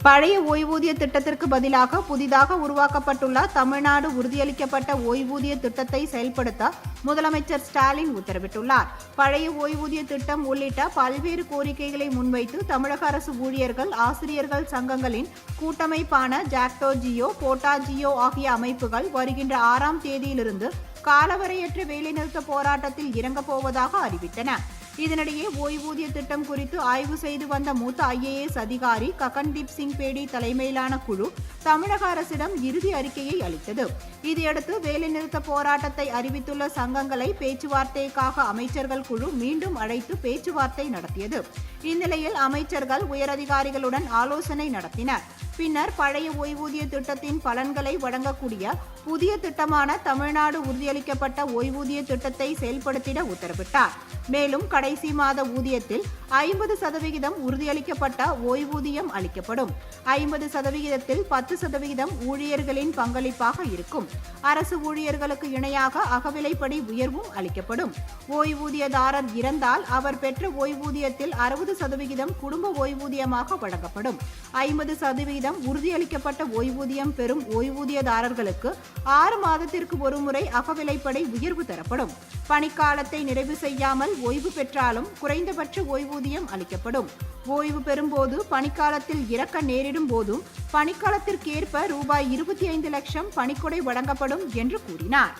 பழைய ஓய்வூதிய திட்டத்திற்கு பதிலாக புதிதாக உருவாக்கப்பட்டுள்ள தமிழ்நாடு உறுதியளிக்கப்பட்ட ஓய்வூதிய திட்டத்தை செயல்படுத்த முதலமைச்சர் ஸ்டாலின் உத்தரவிட்டுள்ளார். பழைய ஓய்வூதிய திட்டம் உள்ளிட்ட பல்வேறு கோரிக்கைகளை முன்வைத்து தமிழக அரசு ஊழியர்கள், ஆசிரியர்கள் சங்கங்களின் கூட்டமைப்பான ஜாக்டோ ஜியோ, போட்டா ஜியோ ஆகிய அமைப்புகள் வருகின்ற 6ஆம் தேதியிலிருந்து காலவரையற்ற வேலைநிறுத்த போராட்டத்தில் இறங்கப் போவதாக அறிவித்தன. இதனிடையே ஓய்வூதிய திட்டம் குறித்து ஆய்வு செய்து வந்த மூத்த IAS அதிகாரி ககன்தீப் சிங் பேடி தலைமையிலான குழு தமிழக அரசிடம் இறுதி அறிக்கையை அளித்தது. இதையடுத்து வேலைநிறுத்த போராட்டத்தை அறிவித்துள்ள சங்கங்களை பேச்சுவார்த்தைக்காக அமைச்சர்கள் குழு மீண்டும் அழைத்து பேச்சுவார்த்தை நடத்தியது. இந்நிலையில் அமைச்சர்கள் உயரதிகாரிகளுடன் ஆலோசனை நடத்தினர். பின்னர் பழைய ஓய்வூதிய திட்டத்தின் பலன்களை வழங்கக்கூடிய புதிய திட்டமான தமிழ்நாடு உறுதியளிக்கப்பட்ட ஓய்வூதிய திட்டத்தை செயல்படுத்திட உத்தரவிட்டார். மேலும் கடைசி மாத ஊதியத்தில் 50% உறுதியளிக்கப்பட்ட ஓய்வூதியம் அளிக்கப்படும். 50%த்தில் 10% ஊழியர்களின் பங்களிப்பாக இருக்கும். அரசு ஊழியர்களுக்கு இணையாக அகவிலைப்படி உயர்வும் அளிக்கப்படும். ஓய்வூதியதாரர் இறந்தால் அவர் பெற்ற ஓய்வூதியத்தில் 60% குடும்ப ஓய்வூதியமாக வழங்கப்படும். 50% உறுதியளிக்கப்பட்ட ஓய்வூதியம் பெறும் ஓய்வூதியதாரர்களுக்கு 6 மாதத்திற்கு ஒருமுறை அகவிலைப்படி உயர்வு தரப்படும். பணிக்காலத்தை நிறைவு செய்யாமல் ஓய்வு பெற்றாலும் குறைந்தபட்ச ஓய்வூதியம் அளிக்கப்படும். ஓய்வு பெறும்போது பணிக்காலத்தில் இறக்க நேரிடும் போதும் பணிக்காலத்திற்கேற்ப ரூபாய் 25 லட்சம் பணிக்கொடை வழங்கப்படும் என்று கூறினார்.